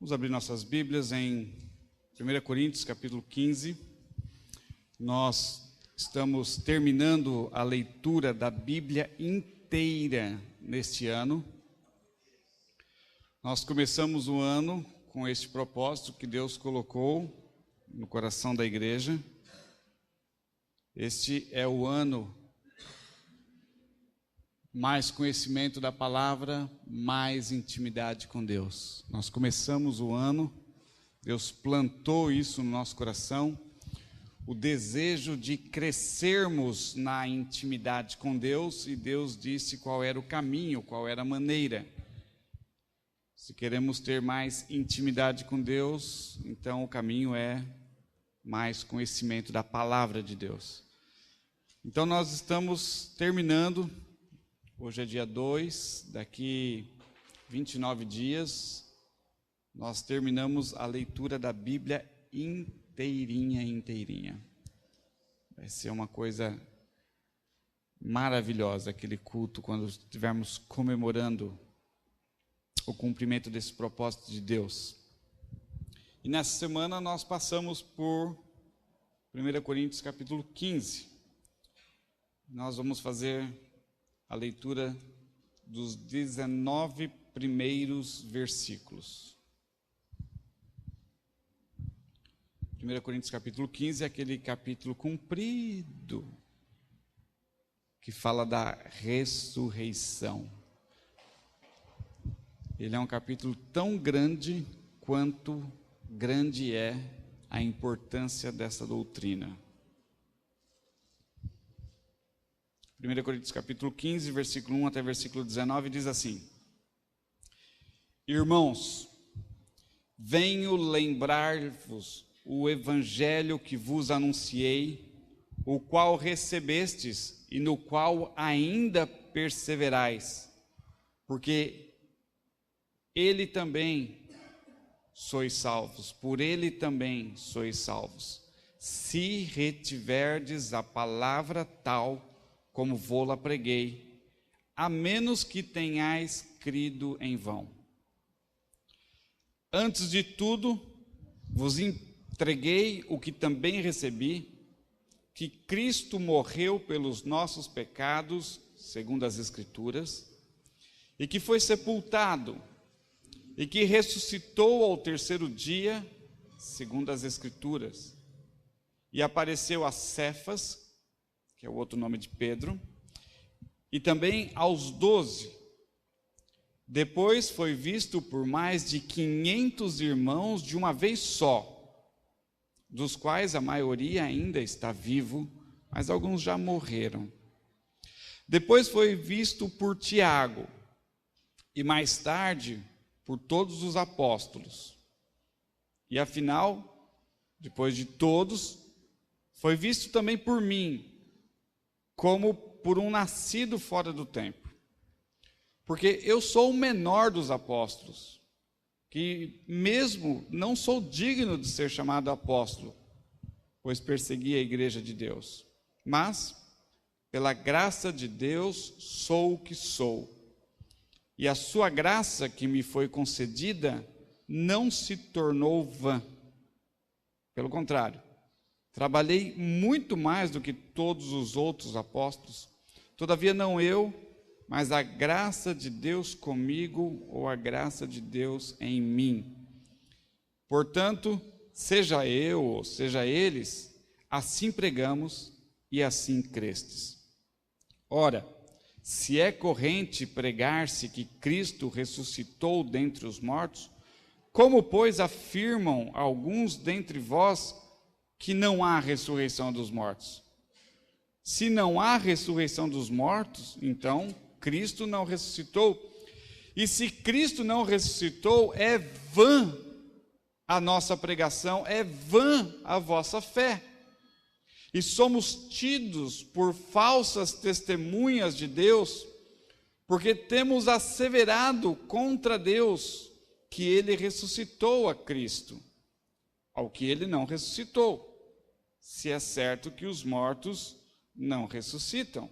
Vamos abrir nossas Bíblias em 1 Coríntios, capítulo 15. Nós estamos terminando a leitura da Bíblia inteira neste ano. Nós começamos o ano com este propósito que Deus colocou no coração da igreja. Este é o ano mais conhecimento da palavra, mais intimidade com Deus. Nós começamos o ano, Deus plantou isso no nosso coração, o desejo de crescermos na intimidade com Deus, e Deus disse qual era o caminho, qual era a maneira. Se queremos ter mais intimidade com Deus, então o caminho é mais conhecimento da palavra de Deus. Então nós estamos terminando. Hoje é dia 2, daqui 29 dias, nós terminamos a leitura da Bíblia inteirinha. Vai ser uma coisa maravilhosa, aquele culto, quando estivermos comemorando o cumprimento desse propósito de Deus. E nessa semana nós passamos por 1 Coríntios capítulo 15. Nós vamos fazer a leitura dos 19 primeiros versículos. 1 Coríntios capítulo 15 é aquele capítulo comprido, que fala da ressurreição. Ele é um capítulo tão grande quanto grande é a importância dessa doutrina. 1 Coríntios capítulo 15, versículo 1 até versículo 19, diz assim: Irmãos, venho lembrar-vos o evangelho que vos anunciei, o qual recebestes e no qual ainda perseverais, porque ele também sois salvos, por ele também sois salvos, se retiverdes a palavra tal como vô-la preguei, a menos que tenhais crido em vão. Antes de tudo, vos entreguei o que também recebi, que Cristo morreu pelos nossos pecados, segundo as Escrituras, e que foi sepultado, e que ressuscitou ao terceiro dia, segundo as Escrituras, e apareceu a Cefas, que é o outro nome de Pedro, e também aos 12. Depois foi visto por mais de 500 irmãos de uma vez só, dos quais a maioria ainda está vivo, mas alguns já morreram. Depois foi visto por Tiago, e mais tarde por todos os apóstolos. E afinal, depois de todos, foi visto também por mim, como por um nascido fora do tempo. Porque eu sou o menor dos apóstolos, que mesmo não sou digno de ser chamado apóstolo, pois persegui a igreja de Deus. Mas, pela graça de Deus, sou o que sou. E a sua graça que me foi concedida não se tornou vã. Pelo contrário, trabalhei muito mais do que todos os outros apóstolos, todavia não eu, mas a graça de Deus comigo, ou a graça de Deus em mim. Portanto, seja eu ou seja eles, assim pregamos e assim crestes. Ora, se é corrente pregar-se que Cristo ressuscitou dentre os mortos, como, pois, afirmam alguns dentre vós que não há ressurreição dos mortos? Se não há ressurreição dos mortos, então Cristo não ressuscitou. E se Cristo não ressuscitou, é vã a nossa pregação, é vã a vossa fé. E somos tidos por falsas testemunhas de Deus, porque temos asseverado contra Deus que ele ressuscitou a Cristo, ao que ele não ressuscitou, se é certo que os mortos não ressuscitam.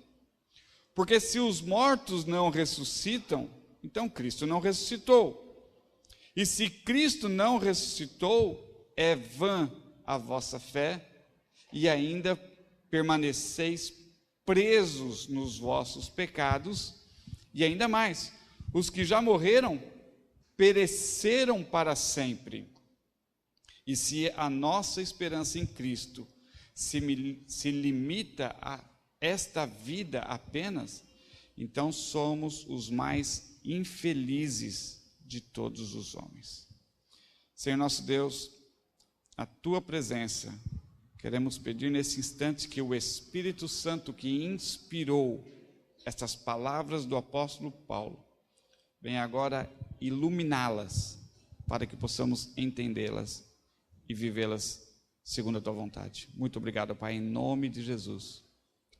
Porque se os mortos não ressuscitam, então Cristo não ressuscitou. E se Cristo não ressuscitou, é vã a vossa fé, e ainda permaneceis presos nos vossos pecados, e ainda mais, os que já morreram pereceram para sempre. E se a nossa esperança em Cristo se limita a esta vida apenas, então somos os mais infelizes de todos os homens. Senhor nosso Deus, a tua presença, queremos pedir nesse instante que o Espírito Santo que inspirou estas palavras do apóstolo Paulo, venha agora iluminá-las, para que possamos entendê-las e vivê-las segundo a tua vontade. Muito obrigado, Pai, em nome de Jesus.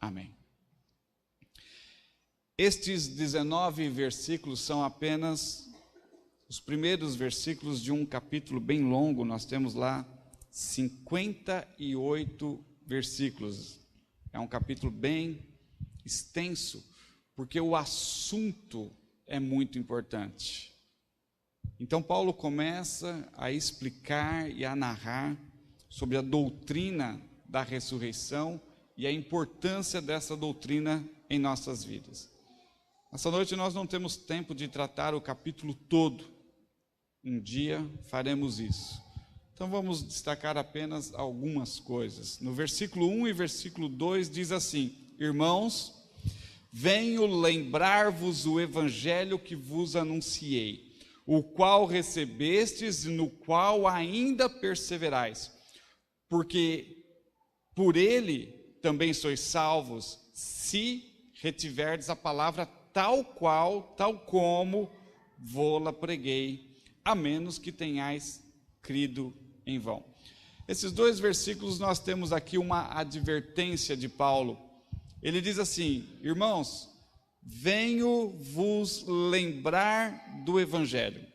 Amém. Estes 19 versículos são apenas os primeiros versículos de um capítulo bem longo. Nós temos lá 58 versículos. É um capítulo bem extenso, porque o assunto é muito importante. Então Paulo começa a explicar e a narrar sobre a doutrina da ressurreição e a importância dessa doutrina em nossas vidas. Essa noite nós não temos tempo de tratar o capítulo todo. Um dia faremos isso. Então vamos destacar apenas algumas coisas. No versículo 1 e versículo 2 diz assim: Irmãos, venho lembrar-vos o evangelho que vos anunciei, o qual recebestes e no qual ainda perseverais, porque por ele também sois salvos, se retiverdes a palavra tal como vô-la preguei, a menos que tenhais crido em vão. Esses dois versículos nós temos aqui uma advertência de Paulo. Ele diz assim: irmãos, venho vos lembrar do evangelho.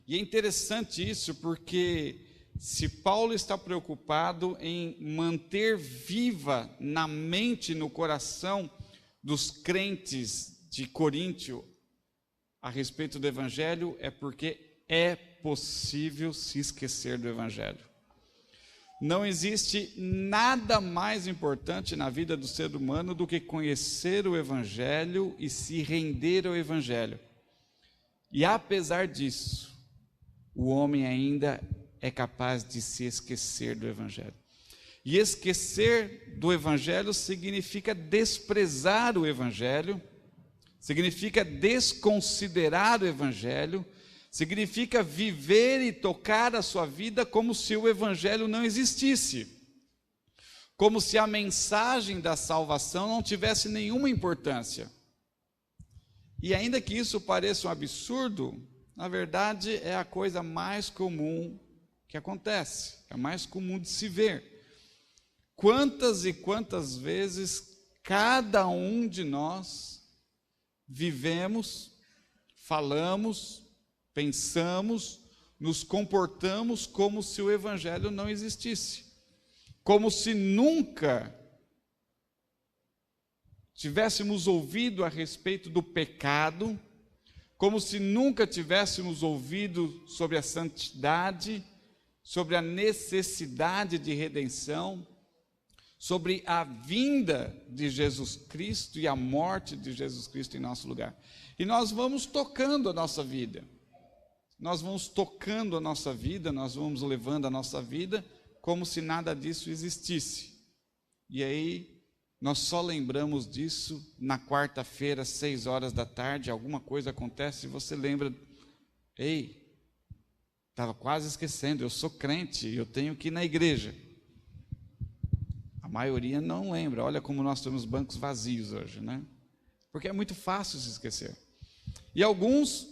E é interessante isso, porque se Paulo está preocupado em manter viva na mente, no coração dos crentes de Coríntio a respeito do evangelho, é porque é possível se esquecer do evangelho. Não existe nada mais importante na vida do ser humano do que conhecer o evangelho e se render ao evangelho. E apesar disso, o homem ainda é capaz de se esquecer do evangelho. E esquecer do evangelho significa desprezar o evangelho, significa desconsiderar o evangelho, significa viver e tocar a sua vida como se o evangelho não existisse, como se a mensagem da salvação não tivesse nenhuma importância. E ainda que isso pareça um absurdo, na verdade é a coisa mais comum que acontece, é mais comum de se ver. Quantas e quantas vezes cada um de nós vivemos, falamos, pensamos, nos comportamos como se o evangelho não existisse, como se nunca tivéssemos ouvido a respeito do pecado, como se nunca tivéssemos ouvido sobre a santidade, sobre a necessidade de redenção, sobre a vinda de Jesus Cristo e a morte de Jesus Cristo em nosso lugar. E nós vamos tocando a nossa vida, nós vamos levando a nossa vida como se nada disso existisse. E aí nós só lembramos disso na quarta-feira, 6 horas da tarde, alguma coisa acontece e você lembra: ei, estava quase esquecendo, eu sou crente, eu tenho que ir na igreja. A maioria não lembra. Olha como nós temos bancos vazios hoje, né? Porque é muito fácil se esquecer. E alguns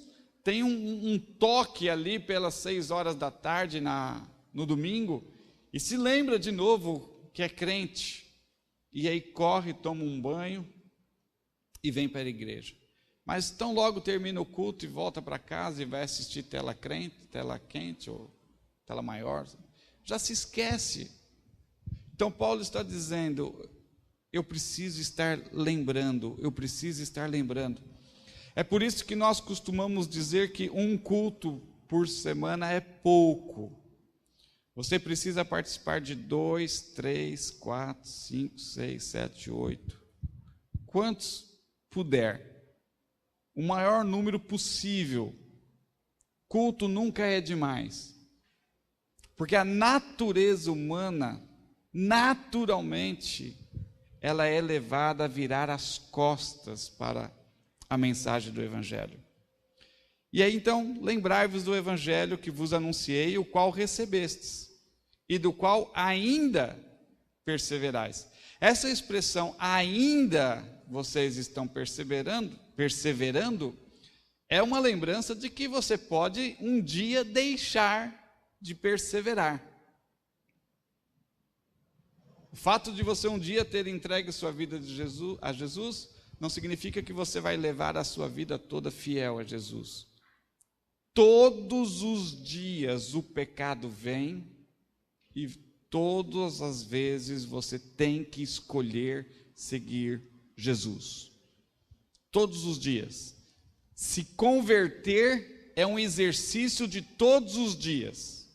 têm um toque ali pelas 6 horas da tarde no domingo e se lembra de novo que é crente. E aí corre, toma um banho e vem para a igreja. Mas tão logo termina o culto e volta para casa e vai assistir tela quente ou tela maior, já se esquece. Então Paulo está dizendo: eu preciso estar lembrando. É por isso que nós costumamos dizer que um culto por semana é pouco. Você precisa participar de 2, 3, 4, 5, 6, 7, 8. Quantos puder. O maior número possível. Culto nunca é demais. Porque a natureza humana, naturalmente, ela é levada a virar as costas para a mensagem do Evangelho. E aí então, lembrai-vos do Evangelho que vos anunciei, o qual recebestes, e do qual ainda perseverais. Essa expressão, ainda vocês estão perseverando, é uma lembrança de que você pode um dia deixar de perseverar. O fato de você um dia ter entregue sua vida a Jesus, não significa que você vai levar a sua vida toda fiel a Jesus. Todos os dias o pecado vem e todas as vezes você tem que escolher seguir Jesus. Todos os dias. Se converter é um exercício de todos os dias.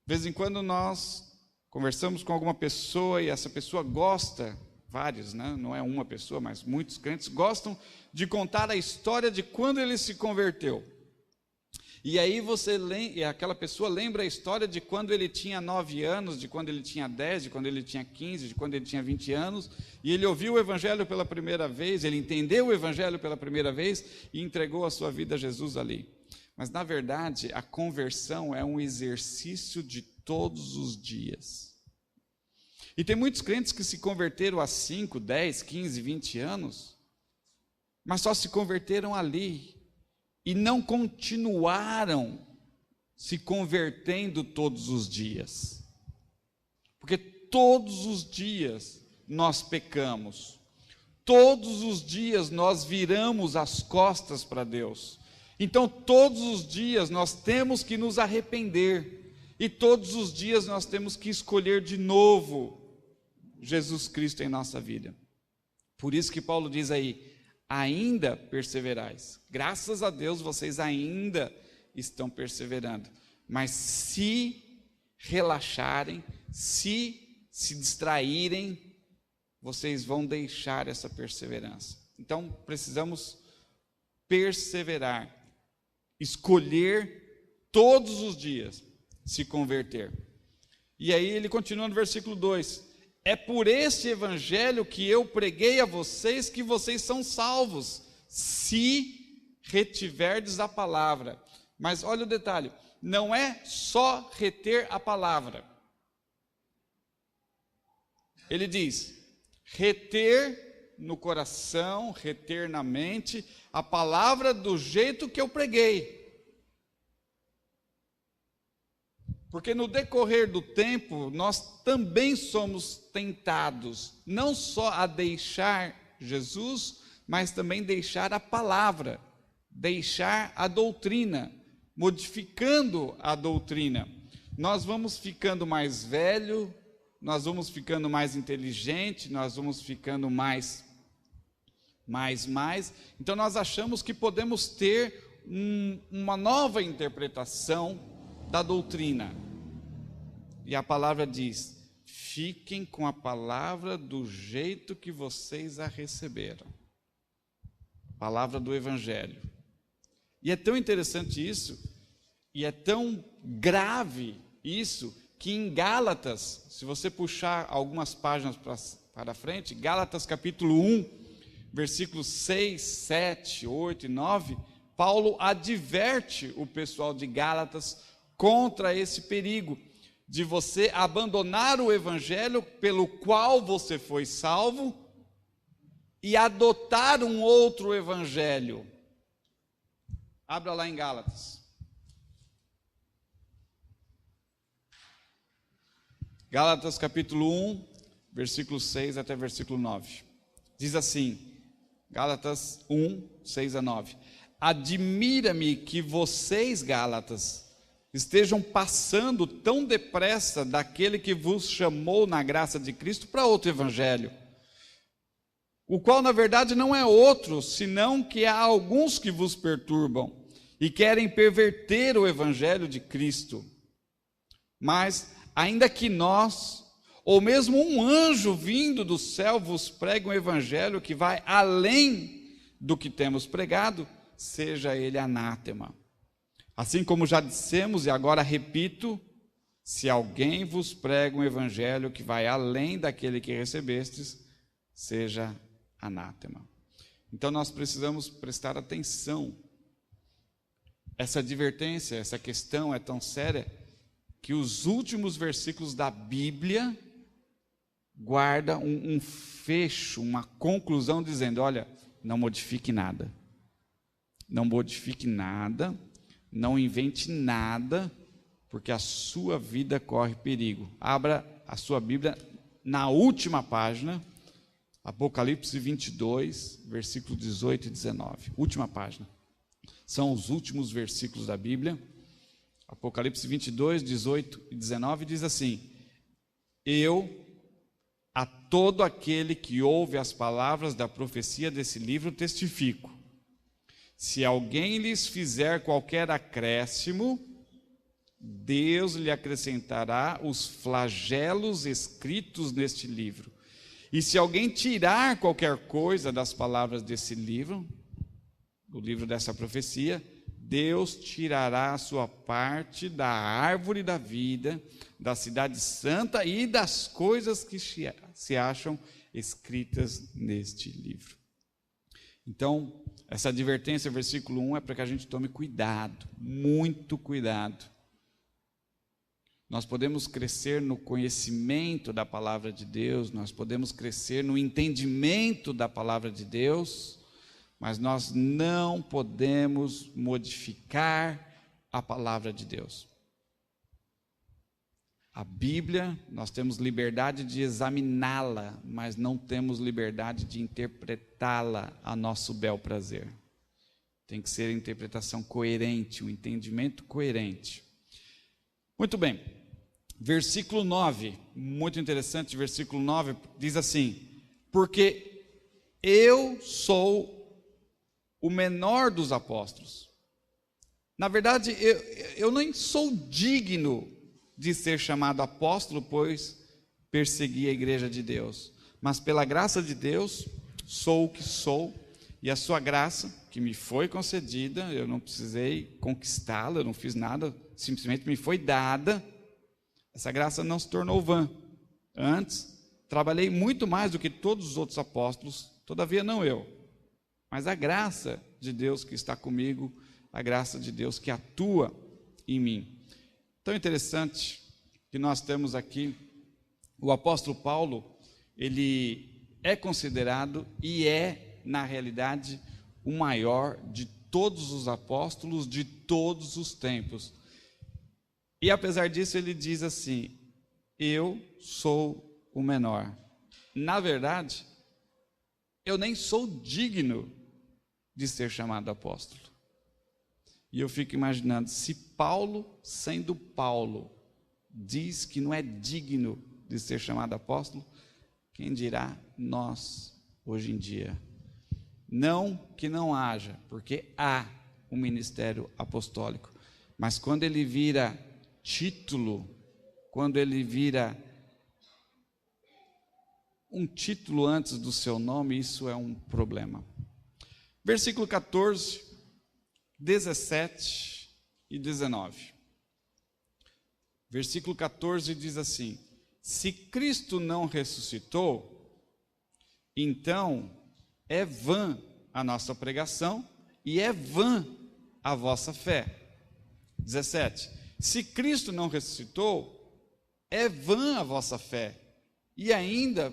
De vez em quando nós conversamos com alguma pessoa e essa pessoa gosta, vários, né? Não é uma pessoa, mas muitos crentes gostam de contar a história de quando ele se converteu. E aí aquela pessoa lembra a história de quando ele tinha 9 anos, de quando ele tinha 10, de quando ele tinha 15, de quando ele tinha 20 anos, e ele ouviu o Evangelho pela primeira vez, ele entendeu o Evangelho pela primeira vez e entregou a sua vida a Jesus ali. Mas, na verdade, a conversão é um exercício de todos os dias. E tem muitos crentes que se converteram há 5, 10, 15, 20 anos, mas só se converteram ali. E não continuaram se convertendo todos os dias. Porque todos os dias nós pecamos. Todos os dias nós viramos as costas para Deus. Então todos os dias nós temos que nos arrepender. E todos os dias nós temos que escolher de novo Jesus Cristo em nossa vida. Por isso que Paulo diz aí, ainda perseverais. Graças a Deus vocês ainda estão perseverando. Mas se relaxarem, se distraírem, vocês vão deixar essa perseverança. Então precisamos perseverar, escolher todos os dias se converter. E aí ele continua no versículo 2. É por este evangelho que eu preguei a vocês que vocês são salvos, se retiverdes a palavra. Mas olha o detalhe, não é só reter a palavra. Ele diz, reter no coração, reter na mente, a palavra do jeito que eu preguei. Porque no decorrer do tempo, nós também somos tentados, não só a deixar Jesus, mas também deixar a palavra, deixar a doutrina, modificando a doutrina. Nós vamos ficando mais velho, nós vamos ficando mais inteligente, nós vamos ficando mais. Então nós achamos que podemos ter uma nova interpretação da doutrina. E a palavra diz, fiquem com a palavra do jeito que vocês a receberam. Palavra do Evangelho. E é tão interessante isso, e é tão grave isso, que em Gálatas, se você puxar algumas páginas para frente, Gálatas capítulo 1, versículos 6, 7, 8 e 9, Paulo adverte o pessoal de Gálatas contra esse perigo, de você abandonar o evangelho pelo qual você foi salvo e adotar um outro evangelho. Abra lá em Gálatas. Gálatas capítulo 1, versículo 6 até versículo 9. Diz assim, Gálatas 1, 6 a 9. Admira-me que vocês, Gálatas, estejam passando tão depressa daquele que vos chamou na graça de Cristo para outro evangelho, o qual na verdade não é outro, senão que há alguns que vos perturbam e querem perverter o evangelho de Cristo. Mas, ainda que nós, ou mesmo um anjo vindo do céu, vos pregue um evangelho que vai além do que temos pregado, seja ele anátema. Assim como já dissemos, e agora repito, se alguém vos prega um evangelho que vai além daquele que recebestes, seja anátema. Então nós precisamos prestar atenção. Essa advertência, essa questão é tão séria que os últimos versículos da Bíblia guardam um fecho, uma conclusão dizendo: olha, não modifique nada. Não modifique nada, não invente nada, porque a sua vida corre perigo. Abra a sua Bíblia na última página, Apocalipse 22, versículos 18 e 19. Última página. São os últimos versículos da Bíblia. Apocalipse 22, 18 e 19 diz assim: eu, a todo aquele que ouve as palavras da profecia desse livro, testifico. Se alguém lhes fizer qualquer acréscimo, Deus lhe acrescentará os flagelos escritos neste livro. E se alguém tirar qualquer coisa das palavras desse livro, do livro dessa profecia, Deus tirará a sua parte da árvore da vida, da cidade santa e das coisas que se acham escritas neste livro. Então, essa advertência, versículo 1, é para que a gente tome cuidado, muito cuidado. Nós podemos crescer no conhecimento da palavra de Deus, nós podemos crescer no entendimento da palavra de Deus, mas nós não podemos modificar a palavra de Deus. A Bíblia, nós temos liberdade de examiná-la, mas não temos liberdade de interpretá-la a nosso bel prazer. Tem que ser a interpretação coerente, um entendimento coerente. Muito bem, versículo 9, muito interessante, versículo 9, diz assim: porque eu sou o menor dos apóstolos. Na verdade, eu nem sou digno de ser chamado apóstolo, pois persegui a igreja de Deus. Mas pela graça de Deus, sou o que sou, e a sua graça, que me foi concedida, eu não precisei conquistá-la, eu não fiz nada, simplesmente me foi dada. Essa graça não se tornou vã. Antes, trabalhei muito mais do que todos os outros apóstolos, todavia não eu, mas a graça de Deus que está comigo, a graça de Deus que atua em mim. Tão interessante que nós temos aqui o apóstolo Paulo. Ele é considerado e é, na realidade, o maior de todos os apóstolos de todos os tempos. E apesar disso, ele diz assim: eu sou o menor. Na verdade, eu nem sou digno de ser chamado apóstolo. E eu fico imaginando, se Paulo, sendo Paulo, diz que não é digno de ser chamado apóstolo, quem dirá nós hoje em dia? Não que não haja, porque há um ministério apostólico, mas quando ele vira título, quando ele vira um título antes do seu nome, isso é um problema. Versículo 14, 17 e 19. Versículo 14 diz assim: se Cristo não ressuscitou, então é vã a nossa pregação e é vã a vossa fé. 17. Se Cristo não ressuscitou, é vã a vossa fé e ainda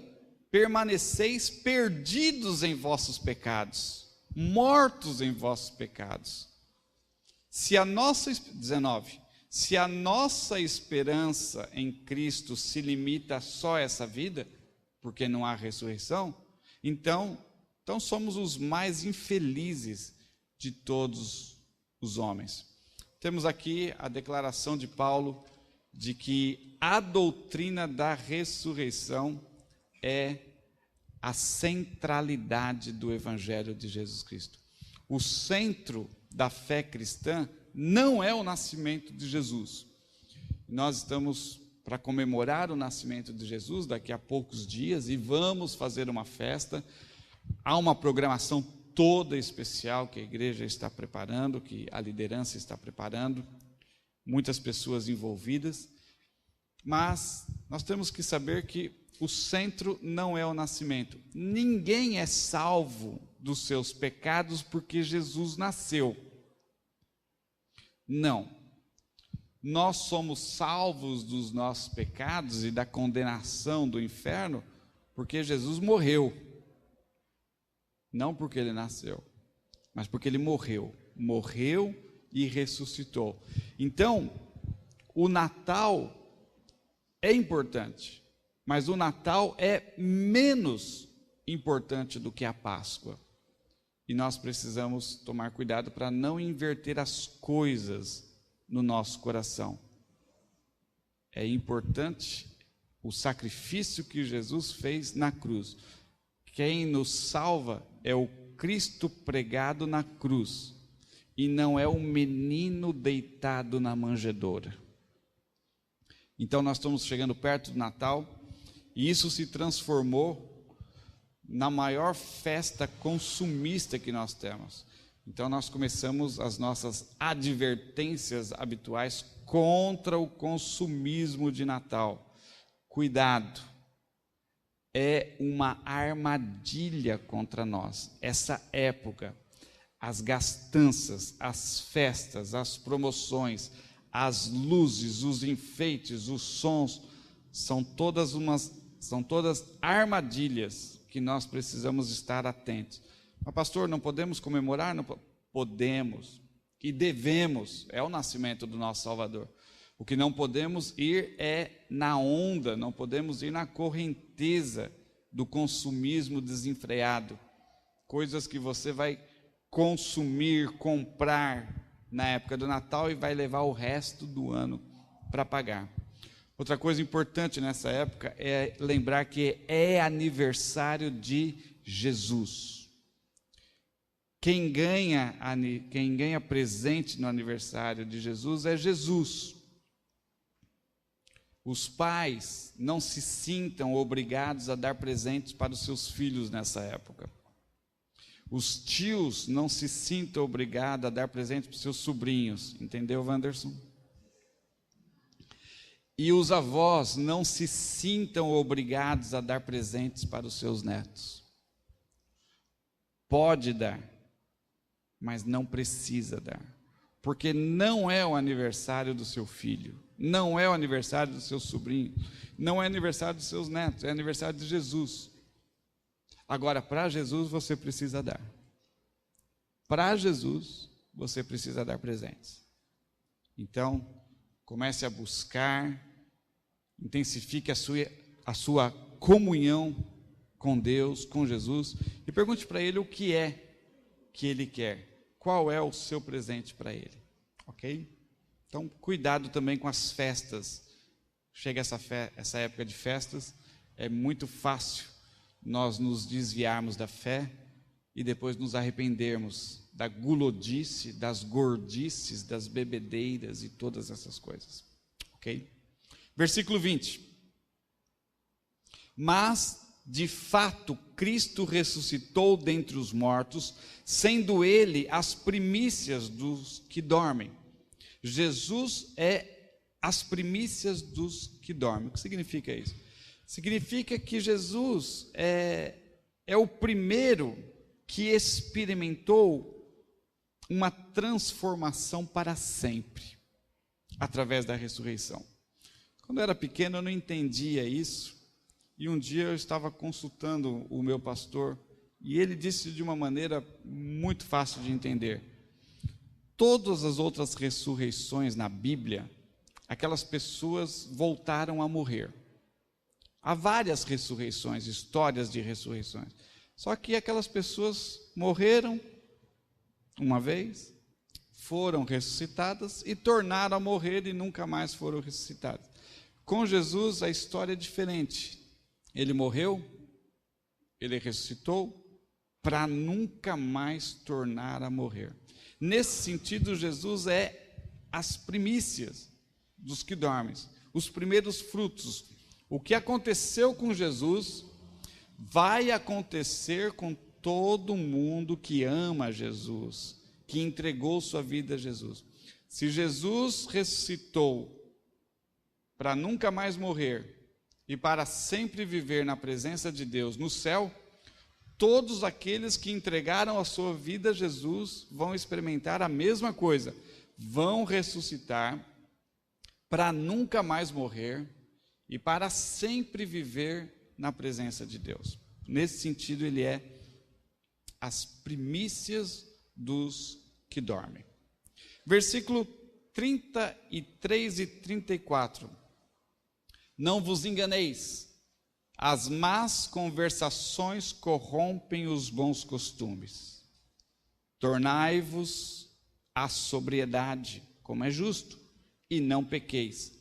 permaneceis perdidos em vossos pecados, mortos em vossos pecados. Se a nossa 19, se a nossa esperança em Cristo se limita só a essa vida, porque não há ressurreição, então somos os mais infelizes de todos os homens. Temos aqui a declaração de Paulo de que a doutrina da ressurreição é a centralidade do Evangelho de Jesus Cristo. O centro da fé cristã não é o nascimento de Jesus. Nós estamos para comemorar o nascimento de Jesus daqui a poucos dias e vamos fazer uma festa. Há uma programação toda especial que a igreja está preparando, que a liderança está preparando, muitas pessoas envolvidas, mas nós temos que saber que o centro não é o nascimento. Ninguém é salvo dos seus pecados porque Jesus nasceu. Não. Nós somos salvos dos nossos pecados e da condenação do inferno porque Jesus morreu. Não porque ele nasceu, mas porque ele morreu. Morreu e ressuscitou. Então, o Natal é importante, mas o Natal é menos importante do que a Páscoa. E nós precisamos tomar cuidado para não inverter as coisas no nosso coração. É importante o sacrifício que Jesus fez na cruz. Quem nos salva é o Cristo pregado na cruz, e não é o menino deitado na manjedoura. Então nós estamos chegando perto do Natal, e isso se transformou na maior festa consumista que nós temos. Então nós começamos as nossas advertências habituais contra o consumismo de Natal. Cuidado, é uma armadilha contra nós. Essa época, as gastanças, as festas, as promoções, as luzes, os enfeites, os sons, são todas armadilhas que nós precisamos estar atentos. Mas pastor, não podemos comemorar? Não podemos e devemos, é o nascimento do nosso Salvador. O que não podemos ir é na onda, não podemos ir na correnteza do consumismo desenfreado. Coisas que você vai consumir, comprar na época do Natal e vai levar o resto do ano para pagar. Outra coisa importante nessa época é lembrar que é aniversário de Jesus. Quem ganha presente no aniversário de Jesus é Jesus. Os pais não se sintam obrigados a dar presentes para os seus filhos nessa época. Os tios não se sintam obrigados a dar presentes para os seus sobrinhos. Entendeu, Wanderson? E os avós não se sintam obrigados a dar presentes para os seus netos. Pode dar, mas não precisa dar. Porque não é o aniversário do seu filho, não é o aniversário do seu sobrinho, não é aniversário dos seus netos, é aniversário de Jesus. Agora, para Jesus você precisa dar. Para Jesus você precisa dar presentes. Então, comece a buscar, intensifique a sua comunhão com Deus, com Jesus, e pergunte para Ele o que é que Ele quer. Qual é o seu presente para Ele? Ok? Então, cuidado também com as festas. Chega essa época de festas, é muito fácil nós nos desviarmos da fé e depois nos arrependermos da gulodice, das gordices, das bebedeiras e todas essas coisas. Ok? Versículo 20. Mas, de fato, Cristo ressuscitou dentre os mortos, sendo Ele as primícias dos que dormem. Jesus é as primícias dos que dormem. O que significa isso? Significa que Jesus é o primeiro que experimentou uma transformação para sempre, através da ressurreição. Quando eu era pequeno eu não entendia isso, e um dia eu estava consultando o meu pastor, e ele disse de uma maneira muito fácil de entender. Todas as outras ressurreições na Bíblia, aquelas pessoas voltaram a morrer. Há várias ressurreições, histórias de ressurreições. Só que aquelas pessoas morreram uma vez, foram ressuscitadas e tornaram a morrer e nunca mais foram ressuscitadas. Com Jesus a história é diferente. Ele morreu, ele ressuscitou para nunca mais tornar a morrer. Nesse sentido, Jesus é as primícias dos que dormem, os primeiros frutos. O que aconteceu com Jesus vai acontecer com todo mundo que ama Jesus, que entregou sua vida a Jesus. Se Jesus ressuscitou para nunca mais morrer e para sempre viver na presença de Deus no céu, todos aqueles que entregaram a sua vida a Jesus vão experimentar a mesma coisa, vão ressuscitar para nunca mais morrer e para sempre viver na presença de Deus. Nesse sentido, ele é as primícias dos que dormem. Versículo 33 e 34. Não vos enganeis, as más conversações corrompem os bons costumes. Tornai-vos à sobriedade, como é justo, e não pequeis,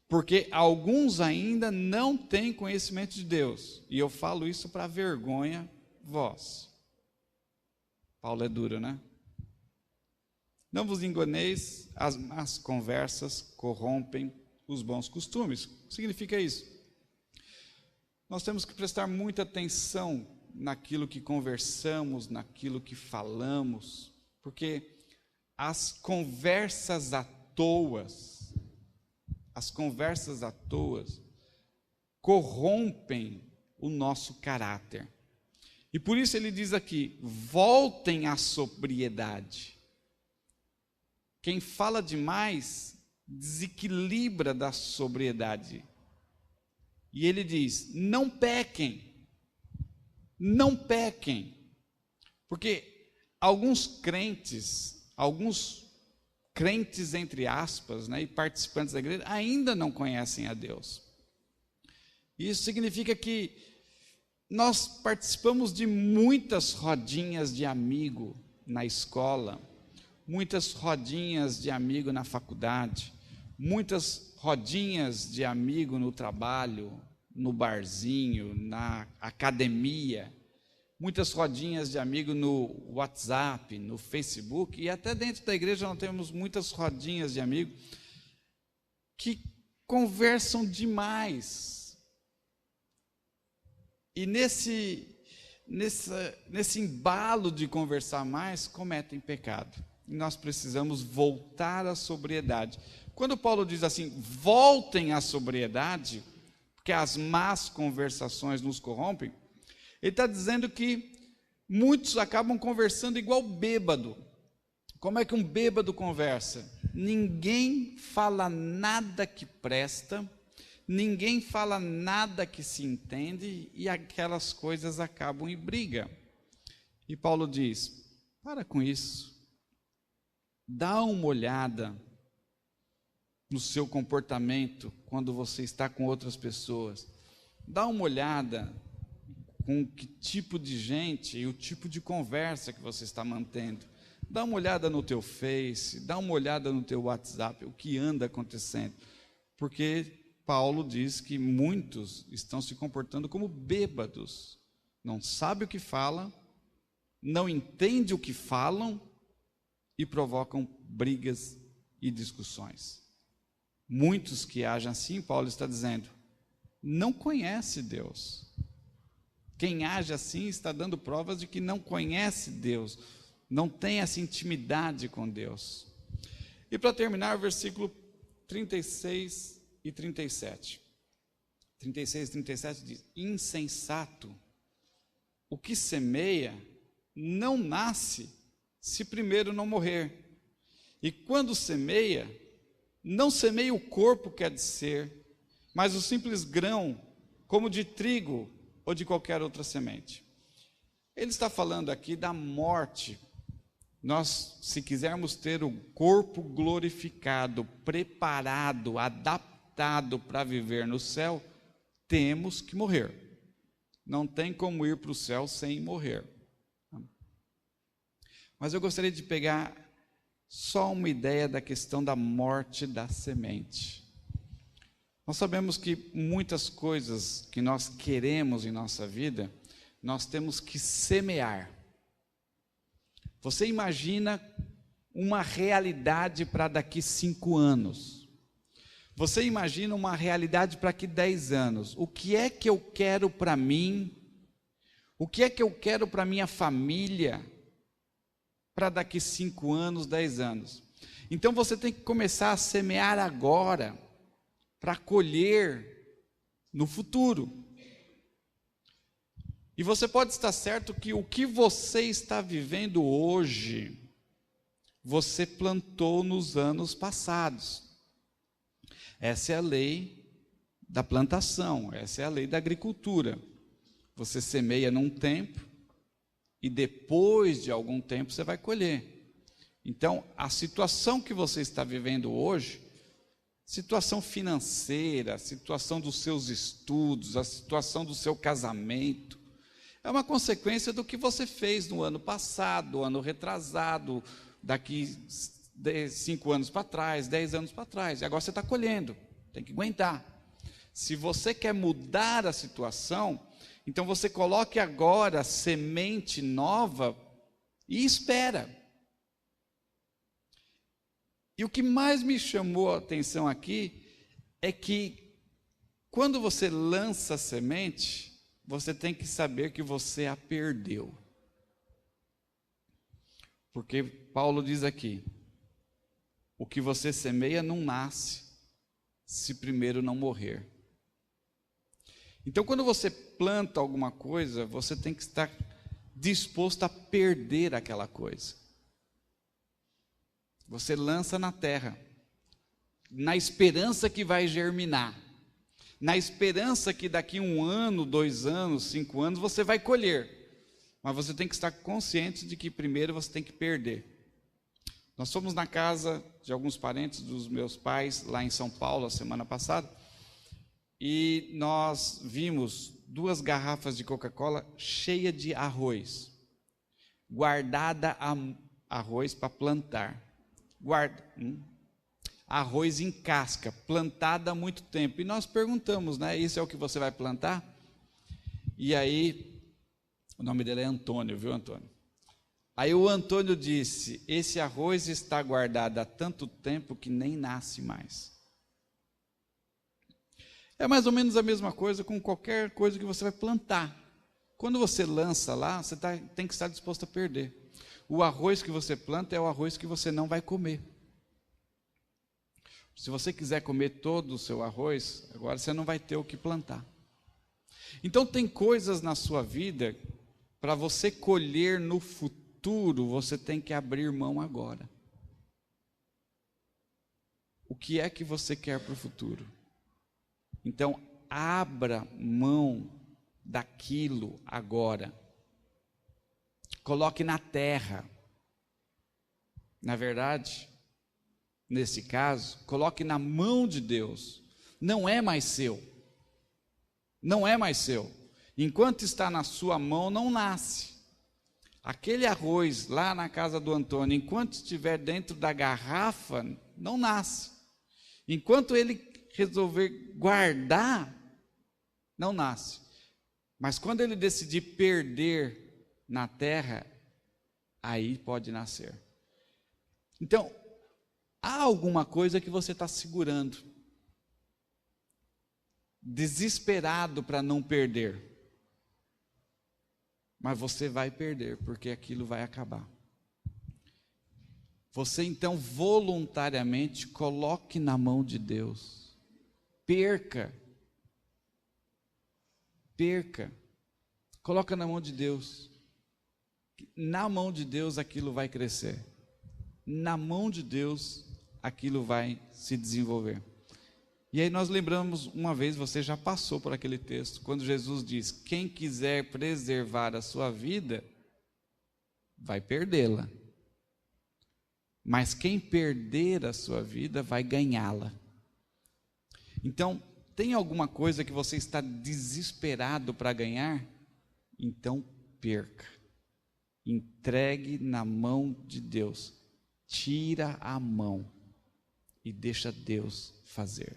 porque alguns ainda não têm conhecimento de Deus, e eu falo isso para vergonha vós. Paulo é duro, né? Não vos enganeis, as más conversas corrompem os bons costumes. O que significa isso? Nós temos que prestar muita atenção naquilo que conversamos, naquilo que falamos, porque as conversas à toa corrompem o nosso caráter. E por isso ele diz aqui: voltem à sobriedade. Quem fala demais desequilibra da sobriedade. E ele diz: não pequem, porque alguns crentes entre aspas, né, e participantes da igreja ainda não conhecem a Deus. Isso significa que nós participamos de muitas rodinhas de amigo na escola, muitas rodinhas de amigo na faculdade, muitas rodinhas de amigo no trabalho, no barzinho, na academia, muitas rodinhas de amigo no WhatsApp, no Facebook, e até dentro da igreja nós temos muitas rodinhas de amigo que conversam demais. E nesse embalo de conversar mais, cometem pecado. E nós precisamos voltar à sobriedade. Quando Paulo diz assim, voltem à sobriedade, porque as más conversações nos corrompem, ele está dizendo que muitos acabam conversando igual bêbado. Como é que um bêbado conversa? Ninguém fala nada que presta, ninguém fala nada que se entende, e aquelas coisas acabam em briga. E Paulo diz, para com isso, dá uma olhada no seu comportamento quando você está com outras pessoas. Dá uma olhada com que tipo de gente e o tipo de conversa que você está mantendo. Dá uma olhada no teu Face, dá uma olhada no teu WhatsApp, o que anda acontecendo. Porque Paulo diz que muitos estão se comportando como bêbados. Não sabem o que falam, não entendem o que falam e provocam brigas e discussões. Muitos que agem assim, Paulo está dizendo, não conhece Deus. Quem age assim está dando provas de que não conhece Deus, não tem essa intimidade com Deus. E para terminar, versículo 36 e 37. 36 e 37 diz, insensato, o que semeia não nasce se primeiro não morrer. E quando semeia, não semeia o corpo que há de ser, mas o simples grão, como de trigo ou de qualquer outra semente. Ele está falando aqui da morte. Nós, se quisermos ter o corpo glorificado, preparado, adaptado para viver no céu, temos que morrer. Não tem como ir para o céu sem morrer. Mas eu gostaria de pegar só uma ideia da questão da morte da semente. Nós sabemos que muitas coisas que nós queremos em nossa vida, nós temos que semear. Você imagina uma realidade para daqui 5 anos. Você imagina uma realidade para daqui 10 anos. O que é que eu quero para mim? O que é que eu quero para minha família para daqui 5 anos, 10 anos? Então você tem que começar a semear agora para colher no futuro. E você pode estar certo que o que você está vivendo hoje, você plantou nos anos passados. Essa é a lei da plantação, essa é a lei da agricultura. Você semeia num tempo e depois de algum tempo você vai colher. Então, a situação que você está vivendo hoje, situação financeira, a situação dos seus estudos, a situação do seu casamento, é uma consequência do que você fez no ano passado, ano retrasado, daqui 5 anos para trás, 10 anos para trás. E agora você está colhendo, tem que aguentar. Se você quer mudar a situação, então você coloque agora semente nova e espera. E o que mais me chamou a atenção aqui é que quando você lança a semente, você tem que saber que você a perdeu. Porque Paulo diz aqui, o que você semeia não nasce, se primeiro não morrer. Então, quando você planta alguma coisa, você tem que estar disposto a perder aquela coisa. Você lança na terra, na esperança que vai germinar, na esperança que daqui 1 ano, 2 anos, 5 anos, você vai colher. Mas você tem que estar consciente de que primeiro você tem que perder. Nós fomos na casa de alguns parentes dos meus pais, lá em São Paulo, a semana passada, e nós vimos 2 garrafas de Coca-Cola cheias de arroz, guardada arroz para plantar, arroz em casca, plantada há muito tempo, e nós perguntamos, né, isso é o que você vai plantar? E aí, o nome dele é Antônio, viu, Antônio? Aí o Antônio disse, esse arroz está guardado há tanto tempo que nem nasce mais. É mais ou menos a mesma coisa com qualquer coisa que você vai plantar. Quando você lança lá, você tem que estar disposto a perder. O arroz que você planta é o arroz que você não vai comer. Se você quiser comer todo o seu arroz, agora você não vai ter o que plantar. Então tem coisas na sua vida, para você colher no futuro, você tem que abrir mão agora. O que é que você quer para o futuro? Então, abra mão daquilo agora. Coloque na terra. Na verdade, nesse caso, coloque na mão de Deus. Não é mais seu. Não é mais seu. Enquanto está na sua mão, não nasce. Aquele arroz lá na casa do Antônio, enquanto estiver dentro da garrafa, não nasce. Enquanto ele resolver guardar, não nasce. Mas quando ele decidir perder na terra, aí pode nascer. Então, há alguma coisa que você está segurando, desesperado para não perder. Mas você vai perder, porque aquilo vai acabar. Você então voluntariamente coloque na mão de Deus. Perca. Coloca na mão de Deus. Na mão de Deus aquilo vai crescer. Na mão de Deus aquilo vai se desenvolver. E aí nós lembramos, uma vez você já passou por aquele texto, quando Jesus diz, quem quiser preservar a sua vida, vai perdê-la. Mas quem perder a sua vida, vai ganhá-la. Então, tem alguma coisa que você está desesperado para ganhar? Então, perca. Entregue na mão de Deus. Tira a mão e deixa Deus fazer.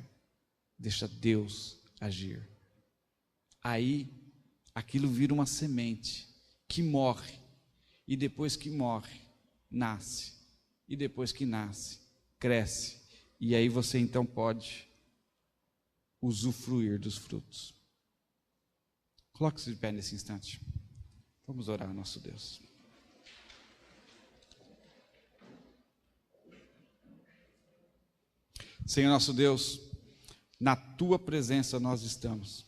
Deixa Deus agir. Aí, aquilo vira uma semente que morre. E depois que morre, nasce. e depois que nasce, cresce, e aí você então pode usufruir dos frutos. Coloque-se de pé nesse instante. Vamos orar ao nosso Deus. Senhor nosso Deus, na Tua presença nós estamos.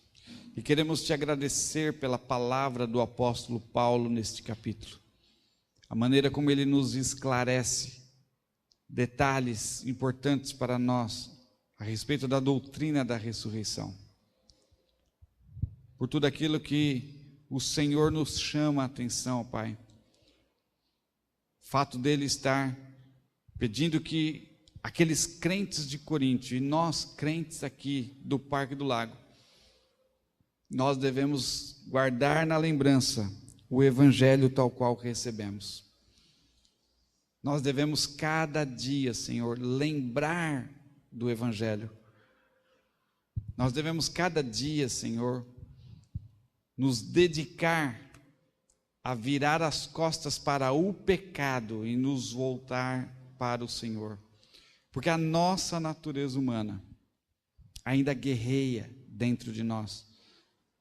E queremos Te agradecer pela palavra do apóstolo Paulo neste capítulo. A maneira como ele nos esclarece detalhes importantes para nós a respeito da doutrina da ressurreição. Por tudo aquilo que o Senhor nos chama a atenção, Pai. O fato dele estar pedindo que aqueles crentes de Corinto e nós crentes aqui do Parque do Lago, nós devemos guardar na lembrança o evangelho tal qual recebemos. Nós devemos cada dia, Senhor, lembrar do evangelho. Nós devemos cada dia, Senhor, nos dedicar a virar as costas para o pecado e nos voltar para o Senhor. Porque a nossa natureza humana ainda guerreia dentro de nós,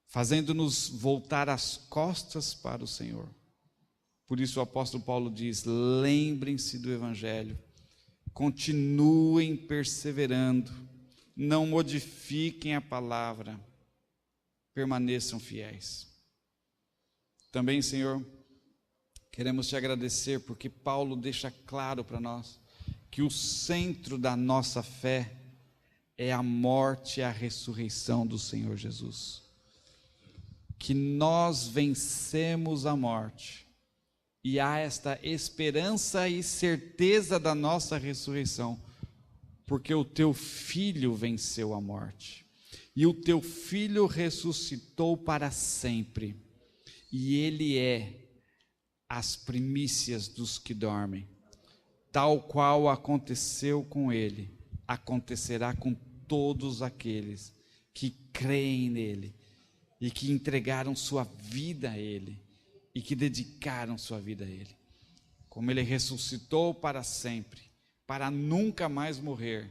fazendo-nos voltar as costas para o Senhor. Por isso o apóstolo Paulo diz: lembrem-se do evangelho, continuem perseverando, não modifiquem a palavra, permaneçam fiéis. Também, Senhor, queremos Te agradecer porque Paulo deixa claro para nós que o centro da nossa fé é a morte e a ressurreição do Senhor Jesus. Que nós vencemos a morte e há esta esperança e certeza da nossa ressurreição, porque o Teu Filho venceu a morte e o Teu Filho ressuscitou para sempre, e Ele é as primícias dos que dormem. Tal qual aconteceu com Ele, acontecerá com todos aqueles que creem nele e que entregaram sua vida a Ele e que dedicaram sua vida a Ele. Como Ele ressuscitou para sempre, para nunca mais morrer,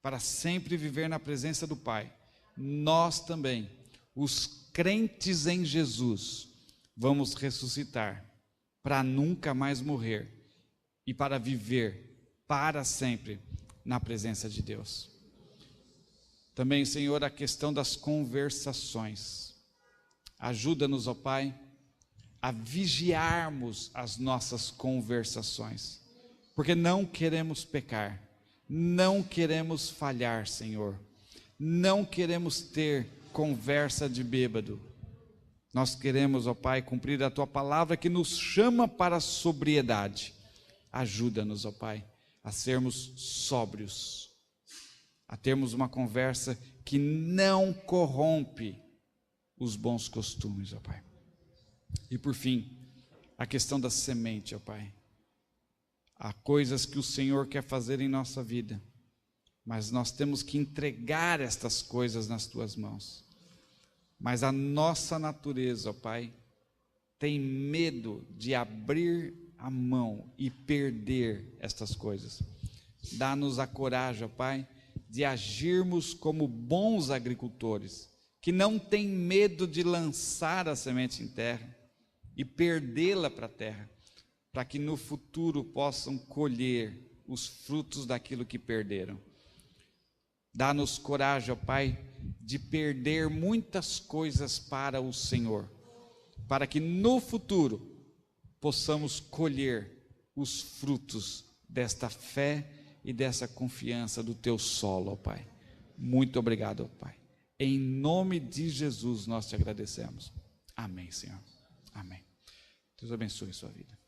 para sempre viver na presença do Pai, nós também, os crentes em Jesus, vamos ressuscitar para nunca mais morrer e para viver para sempre na presença de Deus. Também, Senhor, a questão das conversações. Ajuda-nos, ó Pai, a vigiarmos as nossas conversações, porque não queremos pecar, não queremos falhar, Senhor, não queremos ter conversa de bêbado. Nós queremos, ó Pai, cumprir a Tua palavra que nos chama para a sobriedade. Ajuda-nos, ó Pai, a sermos sóbrios, a termos uma conversa que não corrompe os bons costumes, ó Pai. E por fim, a questão da semente, ó Pai. Há coisas que o Senhor quer fazer em nossa vida, mas nós temos que entregar estas coisas nas Tuas mãos. Mas a nossa natureza, ó Pai, tem medo de abrir a mão e perder estas coisas. Dá-nos a coragem, ó Pai, de agirmos como bons agricultores, que não têm medo de lançar a semente em terra e perdê-la para a terra, para que no futuro possam colher os frutos daquilo que perderam. Dá-nos coragem, ó Pai, de perder muitas coisas para o Senhor, para que no futuro possamos colher os frutos desta fé e dessa confiança do Teu solo, ó Pai. Muito obrigado, ó Pai. Em nome de Jesus nós Te agradecemos. Amém, Senhor. Amém. Deus abençoe a sua vida.